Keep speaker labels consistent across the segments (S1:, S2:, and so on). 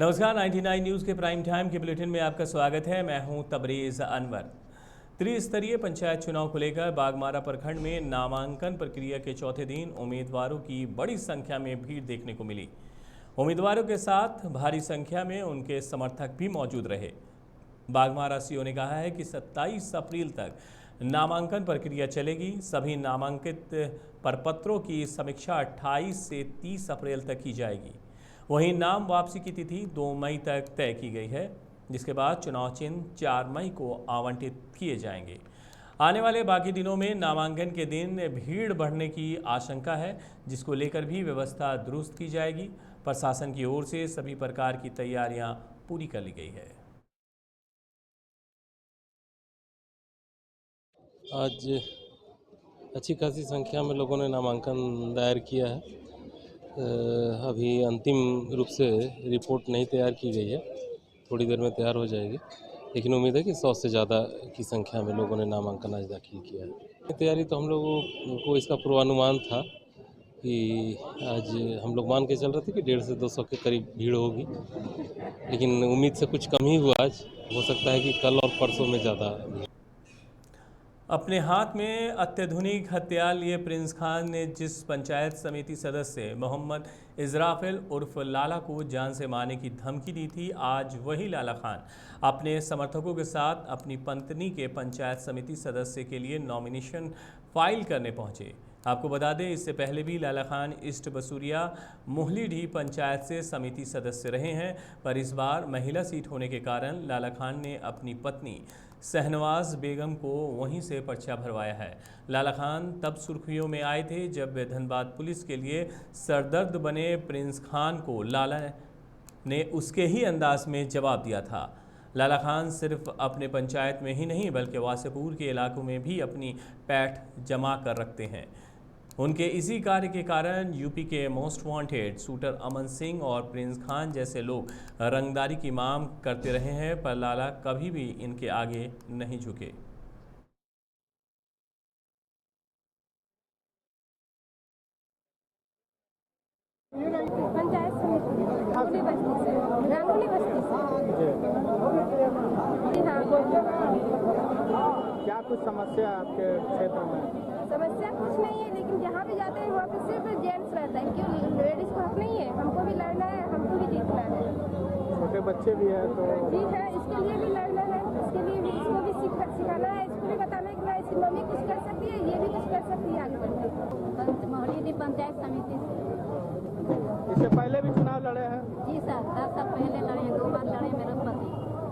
S1: नमस्कार, 99 न्यूज़ के prime time के बुलेटिन में आपका स्वागत है। मैं हूं तबरेज़ अनवर। त्रिस्तरीय पंचायत चुनाव को लेकर बागमारा प्रखंड में नामांकन प्रक्रिया के चौथे दिन उम्मीदवारों की बड़ी संख्या में भीड़ देखने को मिली। उम्मीदवारों के साथ भारी संख्या में उनके समर्थक भी मौजूद रहे। बागमारा सीओ ने कहा है कि 27 अप्रैल तक नामांकन प्रक्रिया चलेगी। सभी नामांकित प्रपत्रों की समीक्षा 28 से 30 अप्रैल तक की जाएगी। वहीं नाम वापसी की तिथि 2 मई तक तय की गई है, जिसके बाद चुनाव चिन्ह 4 मई को आवंटित किए जाएंगे। आने वाले बाकी दिनों में नामांकन के दिन भीड़ बढ़ने की आशंका है, जिसको लेकर भी व्यवस्था दुरुस्त की जाएगी। प्रशासन की ओर से सभी प्रकार की तैयारियां पूरी कर ली गई है।
S2: आज अच्छी खासी संख्या में लोगों ने नामांकन दायर किया है। अभी अंतिम रूप से रिपोर्ट नहीं तैयार की गई है, थोड़ी देर में तैयार हो जाएगी, लेकिन उम्मीद है कि 100 से ज़्यादा की संख्या में लोगों ने नामांकन आज दाखिल किया है। तैयारी तो हम लोगों को इसका पूर्वानुमान था कि आज हम लोग मान के चल रहे थे कि 150 से 200 के करीब भीड़ होगी, लेकिन उम्मीद से कुछ कम ही हुआ। आज हो सकता है कि कल और परसों में ज़्यादा।
S1: अपने हाथ में अत्याधुनिक हथियार लिए प्रिंस खान ने जिस पंचायत समिति सदस्य मोहम्मद इजराफिल उर्फ लाला को जान से मारने की धमकी दी थी, आज वही लाला खान अपने समर्थकों के साथ अपनी पत्नी के पंचायत समिति सदस्य के लिए नॉमिनेशन फाइल करने पहुंचे। आपको बता दें, इससे पहले भी लाला खान ईस्ट बसूरिया मोहलीडीह पंचायत से समिति सदस्य रहे हैं, पर इस बार महिला सीट होने के कारण लाला खान ने अपनी पत्नी शहनवाज बेगम को वहीं से पर्चा भरवाया है। लाला खान तब सुर्खियों में आए थे जब धनबाद पुलिस के लिए सरदर्द बने प्रिंस खान को लाला ने उसके ही अंदाज में जवाब दिया था। लाला खान सिर्फ अपने पंचायत में ही नहीं बल्कि वासेपुर के इलाकों में भी अपनी पैठ जमा कर रखते हैं। उनके इसी कार्य के कारण यूपी के most wanted shooter Aman Singh और प्रिंस खान जैसे लोग रंगदारी की मांग करते रहे हैं, पर लाला कभी भी इनके आगे नहीं झुके।
S3: पंचायत समिति रंगोली बस्ती से
S4: क्या कुछ समस्या आपके क्षेत्र में?
S3: समस्या कुछ नहीं है, लेकिन जहाँ भी जाते हैं वहाँ पे सिर्फ जेंट्स रहता है। क्यों लेडीज को हक नहीं है? हमको भी लड़ना है, हमको भी जीतना है।
S4: छोटे बच्चे भी है तो
S3: जी है, इसके लिए भी लड़ना है, इसके लिए भी इसको भी सिखाना है, इसको भी बताना है कि ना इसकी मम्मी कुछ कर सकती है, ये भी कुछ कर सकती है आगे बढ़कर। मोहलीडीह पंचायत समिति से।
S4: इससे पहले भी चुनाव लड़े हैं?
S3: जी सर, 10 साल पहले लड़े, 2 बार लड़े मेरे पति।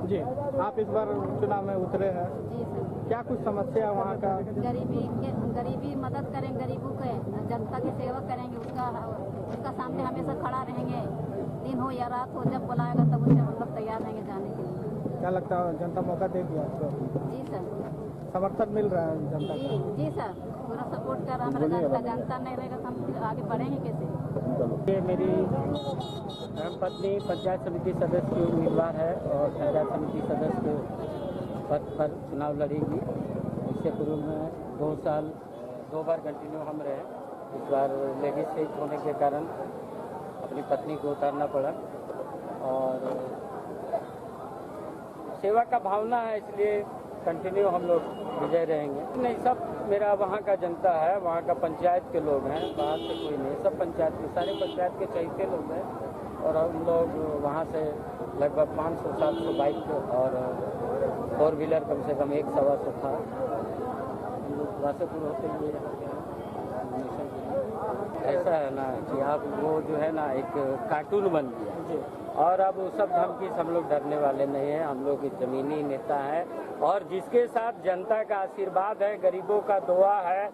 S4: जी, आप इस बार चुनाव में उतरे हैं?
S3: जी सर।
S4: क्या कुछ समस्या वहाँ का?
S3: गरीबी मदद करें, गरीबों के जनता की सेवा करेंगे, उसका सामने हमेशा खड़ा रहेंगे। दिन हो या रात हो, जब बुलाएगा तब उससे हम लोग तैयार रहेंगे जाने के लिए।
S4: क्या लगता है जनता मौका देगी आपको?
S3: जी सर।
S4: समर्थन मिल रहा है जनता का?
S3: जी सर, पूरा सपोर्ट कर रहा है हमारा जनता नहीं रहेगा तो हम आगे बढ़ेंगे कैसे?
S5: ये मेरी पत्नी पंचायत समिति सदस्य की उम्मीदवार है और पंचायत समिति सदस्य पद पर चुनाव लड़ेगी। इससे पूर्व में 2 बार कंटिन्यू हम रहे। इस बार लेडीज सीट होने के कारण अपनी पत्नी को उतारना पड़ा और सेवा का भावना है, इसलिए कंटिन्यू हम लोग विजय रहेंगे। नहीं, सब मेरा वहाँ का जनता है, वहाँ का पंचायत के लोग हैं, बाहर से कोई नहीं, सब पंचायत के, सारे पंचायत के चहेते लोग हैं। और हम लोग वहाँ से लगभग 500-700 बाइक और 4 व्हीलर कम से कम 100-125 था। हम लोग वासेपुर होते हुए ऐसा है ना कि आप वो जो है ना एक कार्टून बन गया, और अब वो सब धमकी से हम लोग डरने वाले नहीं हैं। हम लोग एक जमीनी नेता है और जिसके साथ जनता का आशीर्वाद है, गरीबों का दुआ है,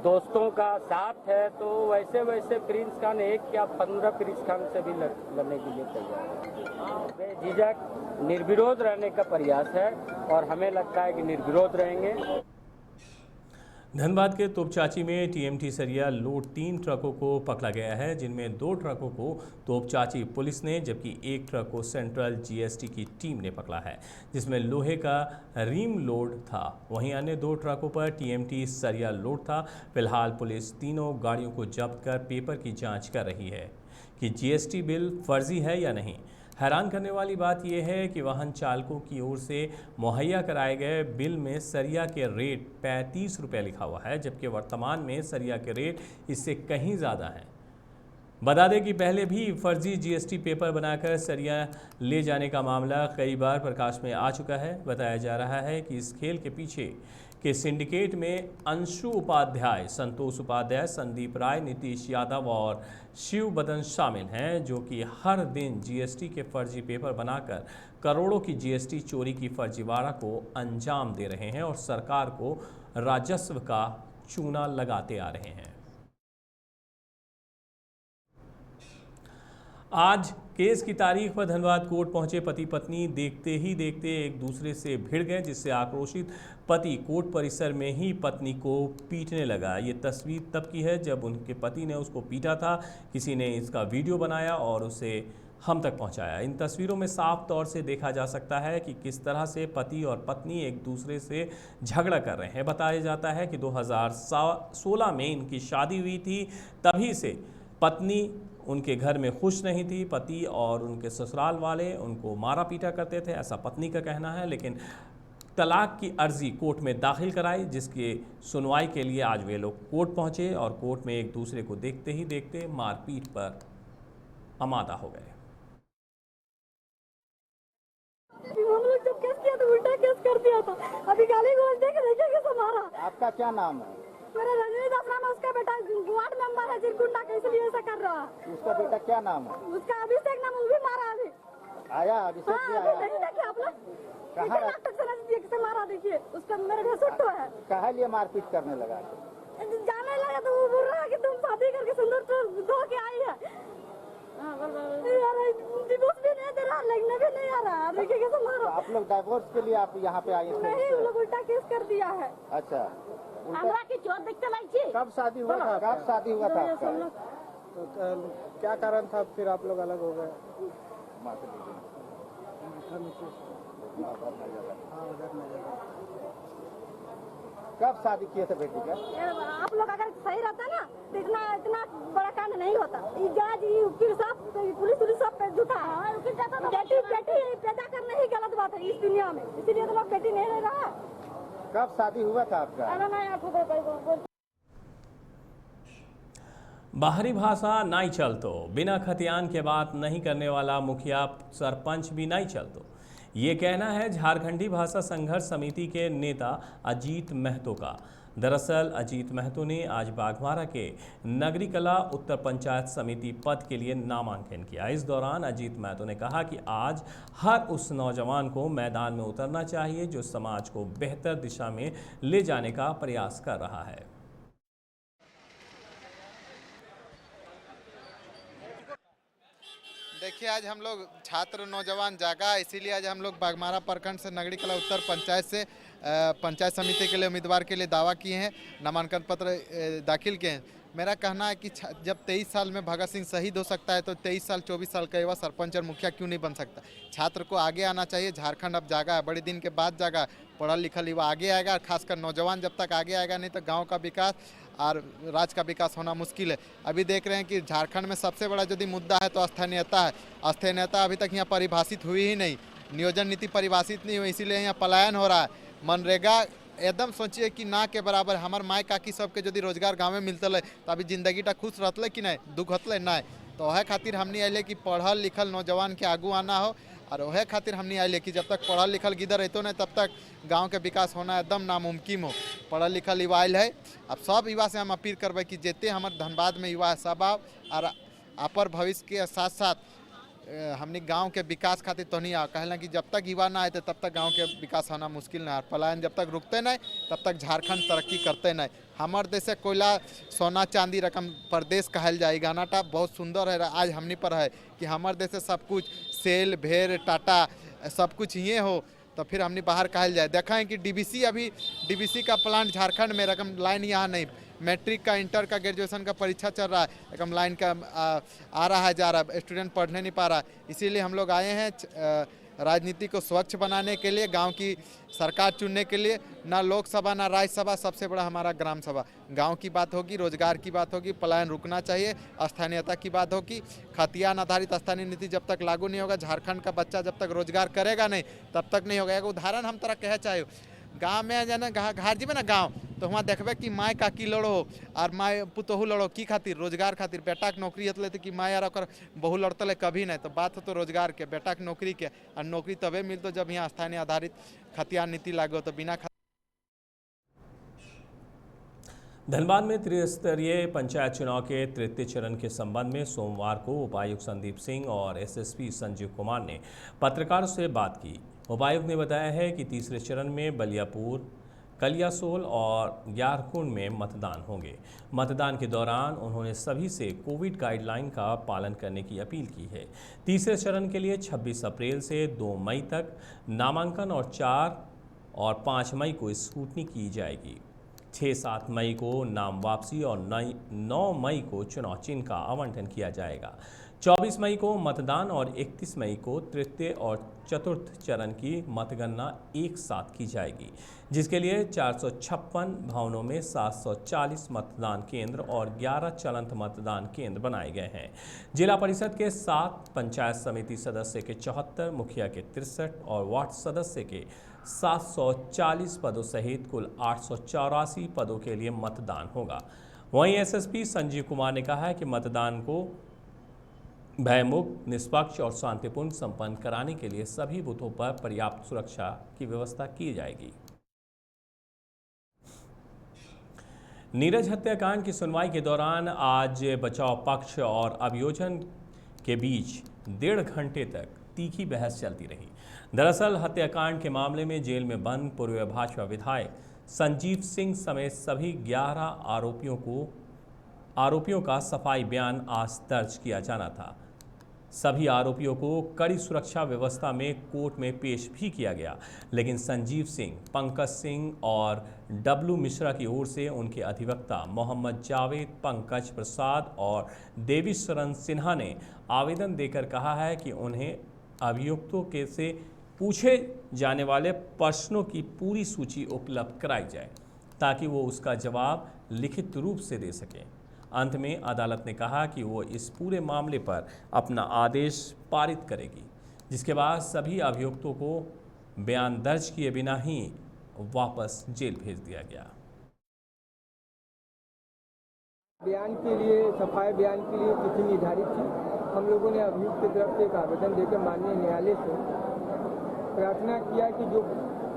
S5: दोस्तों का साथ है, तो वैसे वैसे प्रिंस खान 1 या 15 प्रिंस खान से भी लड़ने के लिए तैयार है। बेझिझक निर्विरोध रहने का प्रयास है और हमें लगता है कि निर्विरोध रहेंगे।
S1: धनबाद के तोपचाची में टीएमटी सरिया लोड 3 ट्रकों को पकड़ा गया है, जिनमें 2 ट्रकों को तोपचाची पुलिस ने जबकि 1 ट्रक को सेंट्रल जीएसटी की टीम ने पकड़ा है, जिसमें लोहे का रिम लोड था। वहीं अन्य 2 ट्रकों पर टीएमटी सरिया लोड था। फिलहाल पुलिस तीनों गाड़ियों को जब्त कर पेपर की जांच कर रही है कि जीएसटी बिल फर्जी है या नहीं। हैरान करने वाली बात यह है कि वाहन चालकों की ओर से मुहैया कराए गए बिल में सरिया के रेट 35 रुपये लिखा हुआ है, जबकि वर्तमान में सरिया के रेट इससे कहीं ज़्यादा हैं। बता दें कि पहले भी फर्जी जीएसटी पेपर बनाकर सरिया ले जाने का मामला कई बार प्रकाश में आ चुका है। बताया जा रहा है कि इस खेल के पीछे के सिंडिकेट में अंशु उपाध्याय, संतोष उपाध्याय, संदीप राय, नीतीश यादव और शिव बदन शामिल हैं, जो कि हर दिन जीएसटी के फर्जी पेपर बनाकर करोड़ों की जीएसटी चोरी की फर्जीवाड़ा को अंजाम दे रहे हैं और सरकार को राजस्व का चूना लगाते आ रहे हैं। आज केस की तारीख पर धनबाद कोर्ट पहुंचे पति पत्नी देखते ही देखते एक दूसरे से भिड़ गए, जिससे आक्रोशित पति कोर्ट परिसर में ही पत्नी को पीटने लगा। ये तस्वीर तब की है जब उनके पति ने उसको पीटा था। किसी ने इसका वीडियो बनाया और उसे हम तक पहुंचाया। इन तस्वीरों में साफ तौर से देखा जा सकता है कि किस तरह से पति और पत्नी एक दूसरे से झगड़ा कर रहे हैं। बताया जाता है कि 2016 में इनकी शादी हुई थी। तभी से पत्नी उनके घर में खुश नहीं थी। पति और उनके ससुराल वाले उनको मारा पीटा करते थे, ऐसा पत्नी का कहना है। लेकिन तलाक की अर्जी कोर्ट में दाखिल कराई, जिसकी सुनवाई के लिए आज वे लोग कोर्ट पहुंचे और कोर्ट में एक दूसरे को देखते ही देखते मारपीट पर आमादा हो गए।
S6: हम लोग जब केस किया तो उल्टा केस कर दिया था। अभी गाली गलौज देख देखिए कैसे मारा।
S4: आपका क्या नाम है?
S6: मेरा रजनी दास नाम है, उसका बेटा वार्ड मेंबर है चिरकुंडा का, इसलिए ऐसा कर रहा है।
S4: उसका बेटा क्या नाम है?
S6: उसका अभिषेक नाम, वो भी मारा अभी।
S4: आया अभिषेक भी
S6: हाँ,
S4: आया?
S6: अभी नहीं देखिए आप लोग
S4: कहाँ
S6: डॉक्टर से नजदीक से मारा, देखिए उसका मेरे घर सुट्टो है।
S4: कहा लिए मारपीट करने लगा?
S6: जाने लगा तो वो बोल रहा है कि तुम शादी करके सुंदर तो धो के आई है। डिवोर्स भी नहीं दे रहा, लगने भी नहीं आ रहा, देखिए कैसे मारा।
S4: आप लोग डिवोर्स के लिए आप यहाँ पे आए थे?
S6: नहीं, वो लोग उल्टा केस कर दिया है।
S4: अच्छा,
S6: हमरा की चोट देखते लगी।
S4: कब शादी हुआ था? कब शादी हुआ था आपका? तो क्या कारण था फिर आप लोग अलग हो गए? कब शादी किए थे बेटी का?
S6: आप लोग अगर सही रहता ना तो इतना बड़ा कांड नहीं होता। जज वकील सब पुलिस सब पे झूठा है। बेटी पैदा करना ही गलत बात है इस दुनिया में, इसीलिए तो लोग बेटी नहीं ले रहा।
S4: कब शादी हुआ था आपका?
S1: बाहरी भाषा नहीं चलतो, बिना खतियान के बात नहीं करने वाला मुखिया सरपंच भी नहीं चलतो। ये कहना है झारखंडी भाषा संघर्ष समिति के नेता अजीत महतो का। दरअसल अजीत महतो ने आज बाघमारा के नगरी कला उत्तर पंचायत समिति पद के लिए नामांकन किया। इस दौरान अजीत महतो ने कहा कि आज हर उस नौजवान को मैदान में उतरना चाहिए जो समाज को बेहतर दिशा में ले जाने का प्रयास कर रहा है।
S7: देखिए, आज हम लोग छात्र नौजवान जागा, इसीलिए आज हम लोग बाघमारा प्रखंड से नगरी कला उत्तर पंचायत से पंचायत समिति के लिए उम्मीदवार के लिए दावा किए हैं, नामांकन पत्र दाखिल किए हैं। मेरा कहना है कि जब 23 साल में भगत सिंह शहीद हो सकता है तो 23 साल 24 साल का युवा सरपंच और मुखिया क्यों नहीं बन सकता। छात्र को आगे आना चाहिए। झारखंड अब जागा है, बड़े दिन के बाद जागा, पढ़ा लिखा युवा आगे आएगा, और खासकर नौजवान जब तक आगे आएगा नहीं तो गाँव का विकास और राज्य का विकास होना मुश्किल है। अभी देख रहे हैं कि झारखंड में सबसे बड़ा यदि मुद्दा है तो स्थानीयता है। स्थानीयता अभी तक यहाँ परिभाषित हुई ही नहीं, नियोजन नीति परिभाषित नहीं हुई, इसीलिए यहाँ पलायन हो रहा है। मनरेगा एकदम सोचिए कि ना के बराबर। हमार माय काकी सबके यदि रोजगार गाँव में मिलते तो अभी जिंदगीटा खुश रहते कि नहीं, दुख होते ना। तो वह खातिर हमने अले कि पढ़ल लिखल नौजवान के आगू आना हो, और वह खातिर हमने अले कि जब तक पढ़ल लिखल गिदर रहते नहीं तब तक गांव के विकास होना एकदम नामुमकिन हो। पढ़ल लिखल युवा है। अब सब युवा से हम अपील करबे कि जेते हमारे धनबाद में युवा सब आओ, और अपर भविष्य के साथ साथ हमने गांव के विकास खातिर तो नहीं आ कहला कि जब तक युवा ना आए तब तक गांव के विकास होना मुश्किल ना। पलायन जब तक रुकते नहीं तब तक झारखंड तरक्की करते नहीं। हमारे देश कोयला सोना चांदी रकम प्रदेश कहल जाए। गाना टा बहुत सुंदर है। आज हमने पर है कि हमारे देश सब कुछ सेल भेड़ टाटा सब कुछ ये हो तो फिर हमने बाहर कहल जाए। देखा है कि डीबीसी का प्लांट झारखंड में रकम लाइन यहाँ नहीं। मैट्रिक का, इंटर का, ग्रेजुएशन का परीक्षा चल रहा है, रकम लाइन का आ रहा है जा रहा है, स्टूडेंट पढ़ने नहीं पा रहा। इसीलिए हम लोग आए हैं राजनीति को स्वच्छ बनाने के लिए, गांव की सरकार चुनने के लिए, ना लोकसभा ना राज्यसभा, सबसे बड़ा हमारा ग्राम सभा। गांव की बात होगी, रोजगार की बात होगी, पलायन रुकना चाहिए, स्थानीयता की बात होगी। खतियान आधारित स्थानीय नीति जब तक लागू नहीं होगा, झारखंड का बच्चा जब तक रोजगार करेगा नहीं तब तक नहीं होगा। एक उदाहरण हम तरह कहे चाहे गाँव में जाना घर जीवे ना गाँव तो वहाँ देखबे कि माय काकी लड़ो और माय पुतहू लड़ो की खातिर, रोजगार खातिर। बेटा के नौकरी हतले कि माय यार ओकर बहू लड़तले कभी नहीं। तो बात हो तो रोजगार के, बेटा के नौकरी के, और नौकरी तबे मिलतो जब यहाँ स्थानीय आधारित खतियान नीति लागू। तो बिना
S1: धनबाद में त्रिस्तरीय पंचायत चुनाव के तृतीय चरण के संबंध में सोमवार को उपायुक्त संदीप सिंह और एसएसपी संजीव कुमार ने पत्रकारों से बात की। उपायुक्त ने बताया है कि तीसरे चरण में बलियापुर, कलियासोल और ग्यारकुंड में मतदान होंगे। मतदान के दौरान उन्होंने सभी से कोविड गाइडलाइन का पालन करने की अपील की है। तीसरे चरण के लिए 26 अप्रैल से 2 मई तक नामांकन और 4 और 5 मई को स्क्रूटनी की जाएगी। 6-7 मई को नाम वापसी और 9 मई को चुनाव चिन्ह का आवंटन किया जाएगा। 24 मई को मतदान और 31 मई को तृतीय और चतुर्थ चरण की मतगणना एक साथ की जाएगी, जिसके लिए 456 भवनों में 740 मतदान केंद्र और 11 चलंत मतदान केंद्र बनाए गए हैं। जिला परिषद के 7, पंचायत समिति सदस्य के 74, मुखिया के 63 और वार्ड सदस्य के 740 पदों सहित कुल 884 पदों के लिए मतदान होगा। वहीं एसएसपी संजीव कुमार ने कहा है कि मतदान को भयमुक्त, निष्पक्ष और शांतिपूर्ण संपन्न कराने के लिए सभी बूथों पर पर्याप्त सुरक्षा की व्यवस्था की जाएगी। नीरज हत्याकांड की सुनवाई के दौरान आज बचाव पक्ष और अभियोजन के बीच 1.5 घंटे तक तीखी बहस चलती रही। दरअसल हत्याकांड के मामले में जेल में बंद पूर्व भाजपा विधायक संजीव सिंह समेत सभी 11 आरोपियों का सफाई बयान आज दर्ज किया जाना था। सभी आरोपियों को कड़ी सुरक्षा व्यवस्था में कोर्ट में पेश भी किया गया, लेकिन संजीव सिंह, पंकज सिंह और डब्लू मिश्रा की ओर से उनके अधिवक्ता मोहम्मद जावेद, पंकज प्रसाद और देवी शरण सिन्हा ने आवेदन देकर कहा है कि उन्हें अभियुक्तों के से पूछे जाने वाले प्रश्नों की पूरी सूची उपलब्ध कराई जाए ताकि वो उसका जवाब लिखित रूप से दे सकें। अंत में अदालत ने कहा कि वो इस पूरे मामले पर अपना आदेश पारित करेगी, जिसके बाद सभी अभियुक्तों को बयान दर्ज किए बिना ही वापस जेल भेज दिया गया।
S8: बयान के लिए, सफाई बयान के लिए तिथि निर्धारित थी। हम लोगों ने अभियुक्त की तरफ से एक आवेदन देकर माननीय न्यायालय से प्रार्थना किया कि जो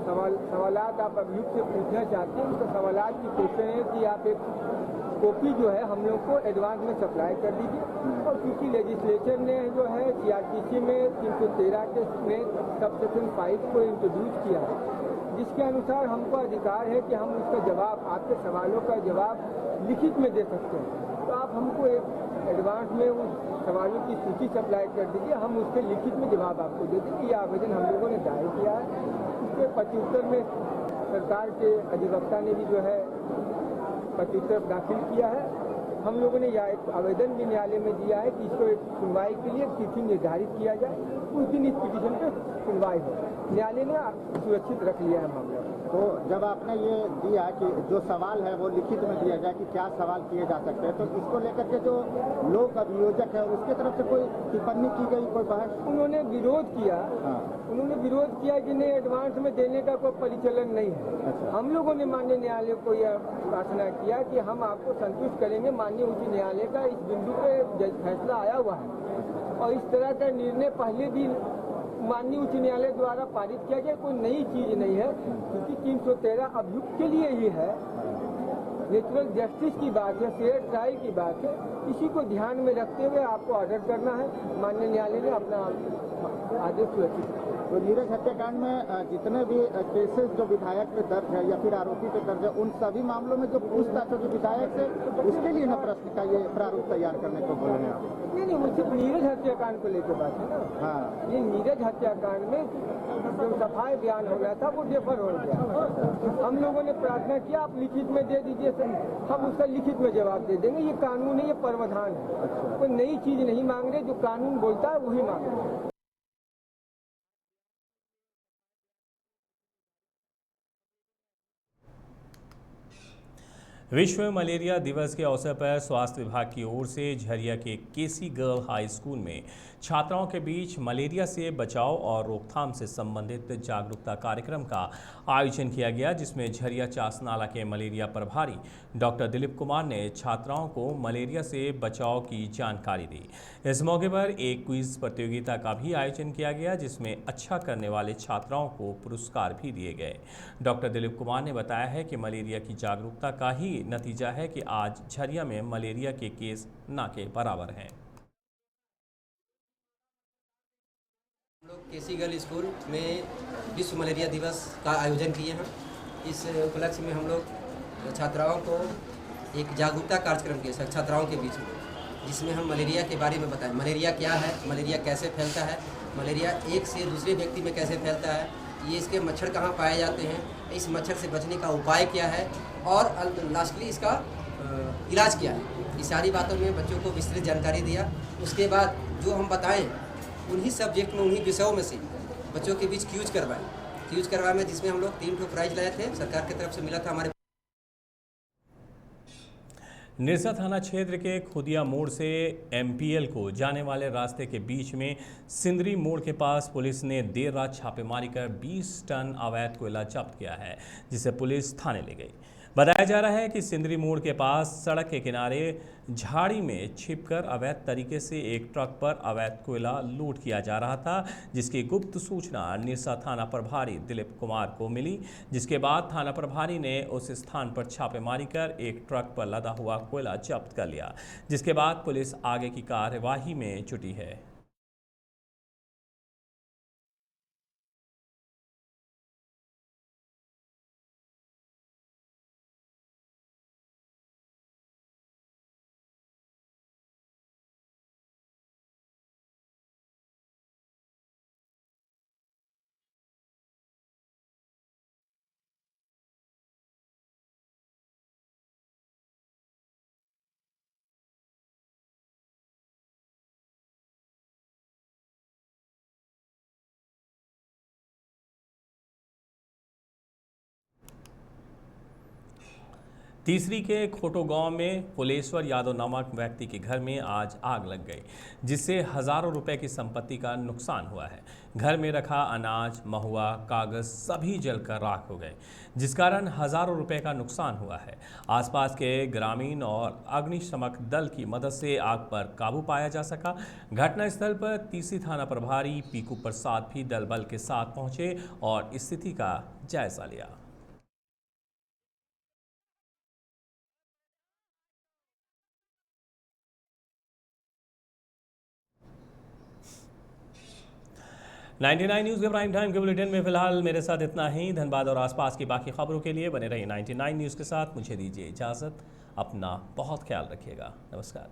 S8: सवालात आप अभियुक्त से पूछना चाहते हैं, तो सवालात की क्वेश्चन है कि आप एक कॉपी जो है हम लोग को एडवांस में सप्लाई कर दीजिए। और क्योंकि लेजिस्लेचर ने जो है सीआरपीसी में 313 के में सब सेक्शन 5 को इंट्रोड्यूस किया है, जिसके अनुसार हमको अधिकार है कि हम उसका जवाब, आपके सवालों का जवाब लिखित में दे सकते हैं। तो आप हमको एक एडवांस में उस सवालों की सूची सप्लाई कर दीजिए, हम उसके लिखित में जवाब आपको दे देंगे। ये आवेदन हम लोगों ने दायर किया है। उसके प्रत्युत्तर में सरकार के अधिवक्ता ने भी जो है प्रत्युत्तर दाखिल किया है। हम लोगों ने यह एक आवेदन भी न्यायालय में दिया है कि इसको एक सुनवाई के लिए तिथि निर्धारित किया जाए, उस दिन इस पिटीशन पे सुनवाई हो। न्यायालय ने सुरक्षित रख लिया है मामला।
S4: तो जब आपने ये दिया कि जो सवाल है वो लिखित में दिया जाए कि क्या सवाल किए जा सकते हैं, तो इसको लेकर के जो लोक अभियोजक है उसकी तरफ से कोई टिप्पणी की गई, कोई बहस?
S8: उन्होंने विरोध किया। उन्होंने विरोध किया कि नहीं, एडवांस में देने का कोई परिचलन नहीं है।
S4: अच्छा।
S8: हम लोगों ने माननीय न्यायालय को यह प्रार्थना किया कि हम आपको संतुष्ट करेंगे। माननीय उच्च न्यायालय का इस बिंदु पे फैसला आया हुआ है और इस तरह का निर्णय पहले भी माननीय उच्च न्यायालय द्वारा पारित किया गया, कोई नई चीज नहीं है। क्योंकि 313 अभियुक्त के लिए ही है, नेचुरल जस्टिस की बात है, फेयर ट्रायल की बात है। इसी को ध्यान में रखते हुए आपको ऑर्डर करना है। माननीय न्यायालय ने अपना आदेश सुरक्षित रखा।
S4: तो नीरज हत्याकांड में जितने भी केसेस जो विधायक पे दर्ज है या फिर आरोपी पे दर्ज है, उन सभी मामलों में जो पूछताछ होगी विधायक से, उसके लिए न प्रश्न का ये प्रारूप तैयार करने को बोल रहे हैं आप?
S8: नहीं, वो सिर्फ नीरज हत्याकांड को लेकर बात है ना।
S4: हाँ,
S8: ये नीरज हत्याकांड में जो सफाई बयान हो गया था वो डेफर हो गया। हम लोगों ने प्रार्थना किया आप लिखित में दे दीजिए, हम उसका लिखित में जवाब दे देंगे। ये कानून है, ये प्रावधान है। कोई नई चीज नहीं मांग रहे, जो कानून बोलता है वही मांग रहे हैं।
S1: विश्व मलेरिया दिवस के अवसर पर स्वास्थ्य विभाग की ओर से झरिया के केसी गर्ल हाई स्कूल में छात्राओं के बीच मलेरिया से बचाव और रोकथाम से संबंधित जागरूकता कार्यक्रम का आयोजन किया गया, जिसमें झरिया चासनाला के मलेरिया प्रभारी डॉक्टर दिलीप कुमार ने छात्राओं को मलेरिया से बचाव की जानकारी दी। इस मौके पर एक क्विज प्रतियोगिता का भी आयोजन किया गया, जिसमें अच्छा करने वाले छात्राओं को पुरस्कार भी दिए गए। डॉक्टर दिलीप कुमार ने बताया है कि मलेरिया की जागरूकता का ही नतीजा है कि आज झरिया में मलेरिया के केस ना के बराबर हैं।
S9: हम लोग केसी गर्ल स्कूल में विश्व मलेरिया दिवस का आयोजन किए हैं। इस उपलक्ष्य में हम लोग छात्राओं को एक जागरूकता कार्यक्रम किए छात्राओं के बीच में, जिसमें हम मलेरिया के बारे में बताएं। मलेरिया क्या है, मलेरिया कैसे फैलता है, मलेरिया एक से दूसरे व्यक्ति में कैसे फैलता है, ये इसके मच्छर कहाँ पाए जाते हैं, इस मच्छर से बचने का उपाय क्या है और लास्टली इसका इलाज क्या है। ये सारी बातों में बच्चों को विस्तृत जानकारी दिया। उसके बाद जो हम बताएं उन्हीं सब्जेक्ट में, उन्हीं विषयों में से बच्चों के बीच क्यूज करवाए में, जिसमें हम लोग 3 प्राइज लाए थे, सरकार की तरफ से मिला था हमारे।
S1: निरसा थाना क्षेत्र के खुदिया मोड़ से MPL को जाने वाले रास्ते के बीच में सिंदरी मोड़ के पास पुलिस ने देर रात छापेमारी कर 20 टन अवैध कोयला जब्त किया है, जिसे पुलिस थाने ले गई। बताया जा रहा है कि सिंदरी मोड़ के पास सड़क के किनारे झाड़ी में छिपकर अवैध तरीके से एक ट्रक पर अवैध कोयला लूट किया जा रहा था, जिसकी गुप्त सूचना निरसा थाना प्रभारी दिलीप कुमार को मिली, जिसके बाद थाना प्रभारी ने उस स्थान पर छापेमारी कर एक ट्रक पर लदा हुआ कोयला जब्त कर लिया, जिसके बाद पुलिस आगे की कार्यवाही में जुटी है। तीसरी के खोटो गांव में फुलेश्वर यादव नामक व्यक्ति के घर में आज आग लग गई, जिससे हजारों रुपए की संपत्ति का नुकसान हुआ है। घर में रखा अनाज, महुआ, कागज सभी जलकर राख हो गए, जिस कारण हजारों रुपए का नुकसान हुआ है। आसपास के ग्रामीण और अग्निशमक दल की मदद से आग पर काबू पाया जा सका। घटनास्थल पर तीसरी थाना प्रभारी पीकू प्रसाद भी दल बल के साथ पहुंचे और स्थिति का जायजा लिया। नाइन्टी नाइन न्यूज़ के प्राइम टाइम के बुलेटिन में फिलहाल मेरे साथ इतना ही। धनबाद और आसपास की बाकी खबरों के लिए बने रहिए 99 न्यूज़ के साथ। मुझे दीजिए इजाज़त। अपना बहुत ख्याल रखिएगा। नमस्कार।